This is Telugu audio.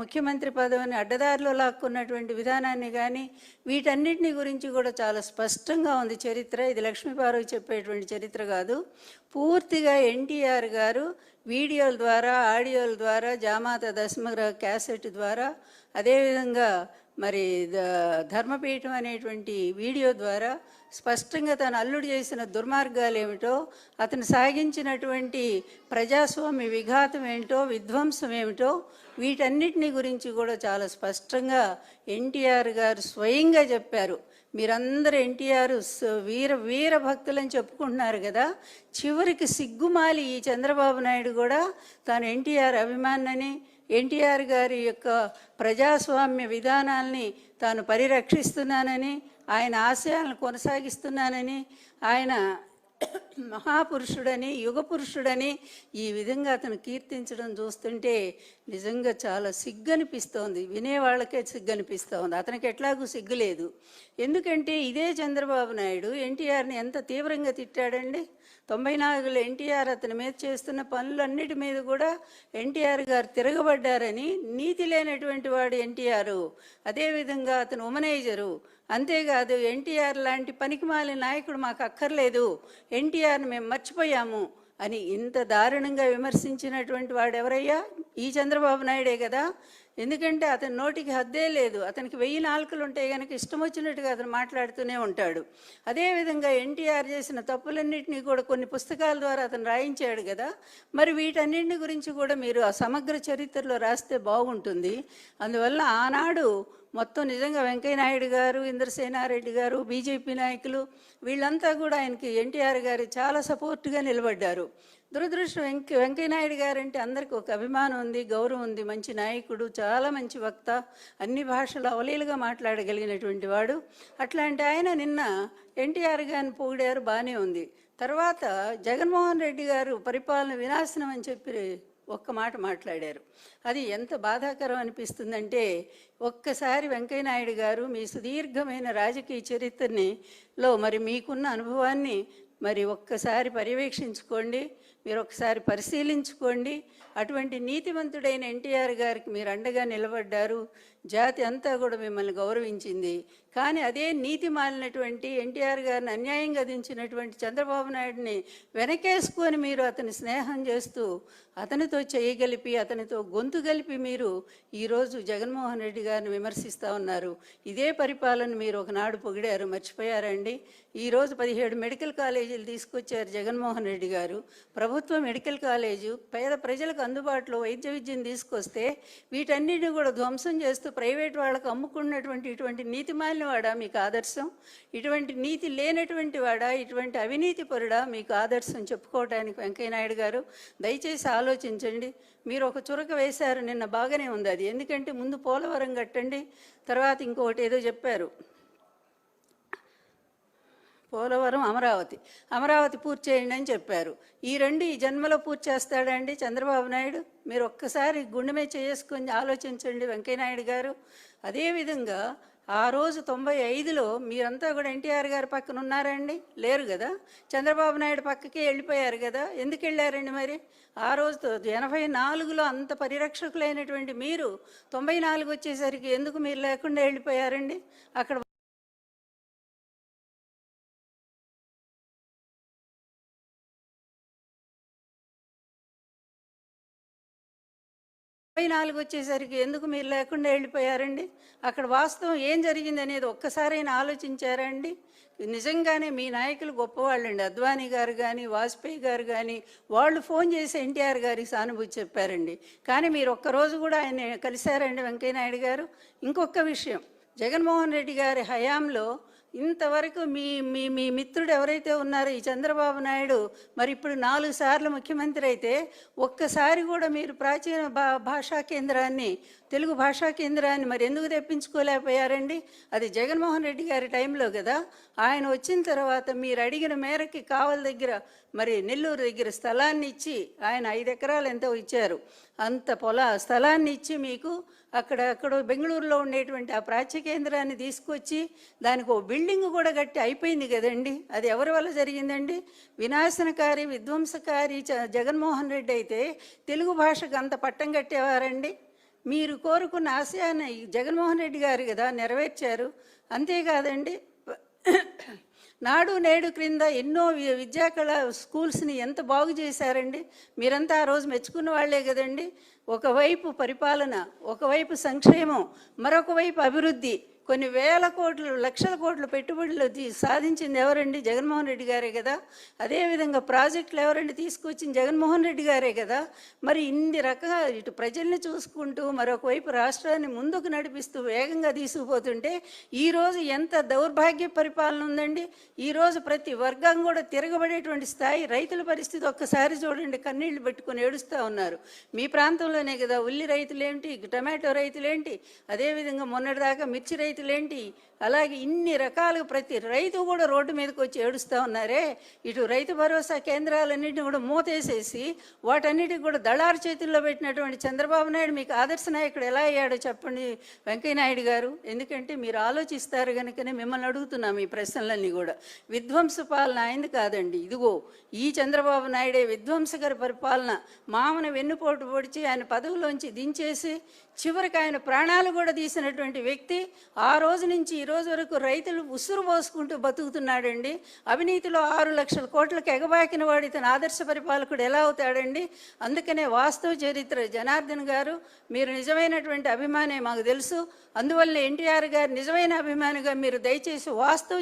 ముఖ్యమంత్రి పదవిని అడ్డదారిలో లాక్కున్నటువంటి విధానాన్ని కానీ వీటన్నిటిని గురించి కూడా చాలా స్పష్టంగా ఉంది చరిత్ర. ఇది లక్ష్మీపార్వతి చెప్పేటువంటి చరిత్ర కాదు. పూర్తిగా ఎన్టీఆర్ గారు వీడియోల ద్వారా, ఆడియోల ద్వారా, జామాత దశమగ్రహ క్యాసెట్ ద్వారా, అదేవిధంగా మరి ధర్మపీఠం అనేటువంటి వీడియో ద్వారా స్పష్టంగా తను అల్లుడు చేసిన దుర్మార్గాలు ఏమిటో, అతను సాగించినటువంటి ప్రజాస్వామ్య విఘాతం ఏమిటో, విధ్వంసం ఏమిటో, వీటన్నిటిని గురించి కూడా చాలా స్పష్టంగా ఎన్టీఆర్ గారు స్వయంగా చెప్పారు. మీరందరూ ఎన్టీఆర్ వీర భక్తులని చెప్పుకుంటున్నారు కదా, చివరికి సిగ్గుమాలి ఈ చంద్రబాబు నాయుడు కూడా తాను ఎన్టీఆర్ అభిమానని, ఎన్టీఆర్ గారి యొక్క ప్రజాస్వామ్య విధానాల్ని తాను పరిరక్షిస్తున్నానని, ఆయన ఆశయాలను కొనసాగిస్తున్నానని, ఆయన మహాపురుషుడని, యుగ పురుషుడని ఈ విధంగా అతను కీర్తించడం చూస్తుంటే నిజంగా చాలా సిగ్గనిపిస్తోంది. వినేవాళ్ళకే సిగ్గనిపిస్తోంది. అతనికి ఎట్లాగూ సిగ్గులేదు. ఎందుకంటే ఇదే చంద్రబాబు నాయుడు ఎన్టీఆర్ని ఎంత తీవ్రంగా తిట్టాడండి. 94లో ఎన్టీఆర్ అతని మీద చేస్తున్న పనులన్నిటి మీద కూడా ఎన్టీఆర్ గారు తిరగబడ్డారని, నీతి లేనటువంటి వాడు ఎన్టీఆర్, అదేవిధంగా అతను ఉమనైజరు, అంతేకాదు ఎన్టీఆర్ లాంటి పనికిమాలిన నాయకుడు మాకు అక్కర్లేదు, ఎన్టీఆర్ని మేము మర్చిపోయాము అని ఇంత దారుణంగా విమర్శించినటువంటి వాడు ఎవరయ్యా? ఈ చంద్రబాబు నాయుడే కదా. ఎందుకంటే అతని నోటికి హద్దే లేదు. అతనికి 1000 నాలుకలు ఉంటాయి కనుక ఇష్టం వచ్చినట్టుగా అతను మాట్లాడుతూనే ఉంటాడు. అదేవిధంగా ఎన్టీఆర్ చేసిన తప్పులన్నింటినీ కూడా కొన్ని పుస్తకాల ద్వారా అతను రాయించాడు కదా. మరి వీటన్నింటి గురించి కూడా మీరు ఆ సమగ్ర చరిత్రలో రాస్తే బాగుంటుంది. అందువల్ల ఆనాడు మొత్తం నిజంగా వెంకయ్యనాయుడు గారు, ఇంద్రసేనారెడ్డి గారు, బీజేపీ నాయకులు వీళ్ళంతా కూడా ఆయనకి ఎన్టీఆర్ గారు చాలా సపోర్ట్గా నిలబడ్డారు. దురదృష్టం వెంకయ్యనాయుడు గారు అంటే అందరికీ ఒక అభిమానం ఉంది, గౌరవం ఉంది. మంచి నాయకుడు, చాలా మంచి వక్త, అన్ని భాషలు అవలీలుగా మాట్లాడగలిగినటువంటి వాడు. అట్లాంటి ఆయన నిన్న ఎన్టీఆర్ గారిని పొగిడారు, బాగానే ఉంది. తర్వాత జగన్మోహన్ రెడ్డి గారు పరిపాలన వినాశనం అని చెప్పి ఒక్క మాట మాట్లాడారు. అది ఎంత బాధాకరం అనిపిస్తుందంటే, ఒక్కసారి వెంకయ్యనాయుడు గారు మీ సుదీర్ఘమైన రాజకీయ చరిత్రలో మరి మీకున్న అనుభవాన్ని మరి ఒక్కసారి పర్యవేక్షించుకోండి, మీరు ఒకసారి పరిశీలించుకోండి. అటువంటి నీతివంతుడైన ఎన్టీఆర్ గారికి మీరు అండగా నిలబడ్డారు. జాతి అంతా కూడా మిమ్మల్ని గౌరవించింది. కానీ అదే నీతి మాలినటువంటి ఎన్టీఆర్ గారిని అన్యాయంగా దించినటువంటి చంద్రబాబు నాయుడిని వెనకేసుకొని మీరు అతని స్నేహం చేస్తూ అతనితో చేయగలిపి, అతనితో గొంతు కలిపి మీరు ఈరోజు జగన్మోహన్ రెడ్డి గారిని విమర్శిస్తూ ఉన్నారు. ఇదే పరిపాలన మీరు ఒకనాడు పొగిడారు, మర్చిపోయారండి. ఈరోజు 17 మెడికల్ కాలేజీలు తీసుకొచ్చారు జగన్మోహన్ రెడ్డి గారు. ప్రభుత్వ మెడికల్ కాలేజు పేద ప్రజలకు అందుబాటులో వైద్య విద్యను తీసుకొస్తే వీటన్నిటిని కూడా ధ్వంసం చేస్తూ ప్రైవేట్ వాళ్ళకు అమ్ముకున్నటువంటి ఇటువంటి నీతిమాలిన వాడా మీకు ఆదర్శం? ఇటువంటి నీతి లేనటువంటి వాడా, ఇటువంటి అవినీతి పరుడా మీకు ఆదర్శం చెప్పుకోవడానికి? వెంకయ్యనాయుడు గారు దయచేసి ఆలోచించండి. మీరు ఒక చురక వేశారు నిన్న, బాగానే ఉంది అది. ఎందుకంటే ముందు పోలవరం కట్టండి, తర్వాత ఇంకొకటి ఏదో చెప్పారు, పోలవరం, అమరావతి పూర్తి చేయండి అని చెప్పారు. ఈ రెండు ఈ జన్మలో పూర్తి చేస్తాడండి చంద్రబాబు నాయుడు? మీరు ఒక్కసారి గుండె మీద చేసుకొని ఆలోచించండి వెంకయ్యనాయుడు గారు. అదేవిధంగా ఆ రోజు 95లో మీరంతా కూడా ఎన్టీఆర్ గారి పక్కన ఉన్నారండి? లేరు కదా. చంద్రబాబు నాయుడు పక్కకే వెళ్ళిపోయారు కదా. ఎందుకు వెళ్ళారండి మరి? ఆ రోజు 84లో అంత పరిరక్షకులైనటువంటి మీరు 94 వచ్చేసరికి ఎందుకు మీరు లేకుండా వెళ్ళిపోయారండి? అక్కడ 94 వచ్చేసరికి ఎందుకు మీరు లేకుండా వెళ్ళిపోయారండి? అక్కడ వాస్తవం ఏం జరిగింది అనేది ఒక్కసారైనా ఆలోచించారండి? నిజంగానే మీ నాయకులు గొప్పవాళ్ళండి. అద్వానీ గారు కానీ, వాజ్పేయి గారు కానీ, వాళ్ళు ఫోన్ చేసి ఎన్టీఆర్ గారికి సానుభూతి చెప్పారండి. కానీ మీరు ఒక్కరోజు కూడా ఆయన కలిశారండి వెంకయ్యనాయుడు గారు? ఇంకొక విషయం, జగన్మోహన్ రెడ్డి గారి హయాంలో ఇంతవరకు మీ మీ మీ మిత్రుడు ఎవరైతే ఉన్నారో ఈ చంద్రబాబు నాయుడు, మరి ఇప్పుడు 4 సార్లు ముఖ్యమంత్రి అయితే ఒక్కసారి కూడా మీరు ప్రాచీన భాషా కేంద్రాన్ని, తెలుగు భాషా కేంద్రాన్ని మరి ఎందుకు తెప్పించుకోలేకపోయారండి? అది జగన్మోహన్ రెడ్డి గారి టైంలో కదా. ఆయన వచ్చిన తర్వాత మీరు అడిగిన మేరకి కావల దగ్గర, మరి నెల్లూరు దగ్గర స్థలాన్ని ఇచ్చి, ఆయన 5 ఎకరాలు ఎంతో ఇచ్చారు, అంత స్థలాన్ని ఇచ్చి మీకు అక్కడ బెంగళూరులో ఉండేటువంటి ఆ ప్రాచ్య కేంద్రాన్ని తీసుకొచ్చి దానికి ఒక బిల్డింగ్ కూడా కట్టి అయిపోయింది కదండి. అది ఎవరి వల్ల జరిగిందండి? వినాశనకారి, విధ్వంసకారి జగన్మోహన్ రెడ్డి అయితే తెలుగు భాషకు అంత పట్టం కట్టేవారండి? మీరు కోరుకున్న ఆశయాన్ని జగన్మోహన్ రెడ్డి గారు కదా నెరవేర్చారు. అంతేకాదండి, నాడు నేడు క్రింద ఎన్నో విద్యాకళ స్కూల్స్ని ఎంత బాగు చేశారండి. మీరంతా ఆ రోజు మెచ్చుకున్న వాళ్లే కదండి. ఒకవైపు పరిపాలన, ఒకవైపు సంక్షేమం, మరొక వైపు అభివృద్ధి. కొన్ని వేల కోట్లు, లక్షల కోట్ల పెట్టుబడులు సాధించింది ఎవరండి? జగన్మోహన్ రెడ్డి గారే కదా. అదేవిధంగా ప్రాజెక్టులు ఎవరండి తీసుకొచ్చింది? జగన్మోహన్ రెడ్డి గారే కదా. మరి ఇన్ని రకాల ఇటు ప్రజల్ని చూసుకుంటూ మరొక వైపు రాష్ట్రాన్ని ముందుకు నడిపిస్తూ వేగంగా తీసుకుపోతుంటే ఈరోజు ఎంత దౌర్భాగ్య పరిపాలన ఉందండి. ఈరోజు ప్రతి వర్గం కూడా తిరగబడేటువంటి స్థాయి. రైతుల పరిస్థితి ఒక్కసారి చూడండి, కన్నీళ్లు పెట్టుకుని ఏడుస్తూ ఉన్నారు. మీ ప్రాంతంలోనే కదా ఉల్లి రైతులేంటి, టమాటో రైతులేంటి, అదేవిధంగా మొన్నటిదాకా మిర్చి రైతులేంటి, అలాగే ఇన్ని రకాలుగా ప్రతి రైతు కూడా రోడ్డు మీదకి వచ్చి ఏడుస్తూ ఉన్నారే. ఇటు రైతు భరోసా కేంద్రాలన్నింటినీ కూడా మూతేసేసి వాటన్నిటికి కూడా దళారు చేతుల్లో పెట్టినటువంటి చంద్రబాబు నాయుడు మీకు ఆదర్శ నాయకుడు ఎలా అయ్యాడో చెప్పండి వెంకయ్యనాయుడు గారు. ఎందుకంటే మీరు ఆలోచిస్తారు కనుకనే మిమ్మల్ని అడుగుతున్నాం ఈ ప్రశ్నలన్నీ కూడా. విధ్వంస పాలన అయింది కాదండి, ఇదిగో ఈ చంద్రబాబు నాయుడే విధ్వంసకర పరిపాలన. మామను వెన్నుపోటు పొడిచి ఆయన పదవిలోంచి దించేసి చివరికి ఆయన ప్రాణాలు కూడా తీసినటువంటి వ్యక్తి. ఆ రోజు నుంచి ఈ రోజు వరకు రైతులు ఉసురు పోసుకుంటూ బతుకుతున్నాడండి. అవినీతిలో 6 లక్షల కోట్లకు ఎగబాకిన వాడు ఇతను ఆదర్శ పరిపాలకుడు ఎలా అవుతాడండి? అందుకనే వాస్తవ చరిత్ర జనార్దన్ గారు, మీరు నిజమైనటువంటి అభిమానే మాకు తెలుసు. అందువల్ల ఎన్టీఆర్ గారు నిజమైన అభిమానిగా మీరు దయచేసి వాస్తవ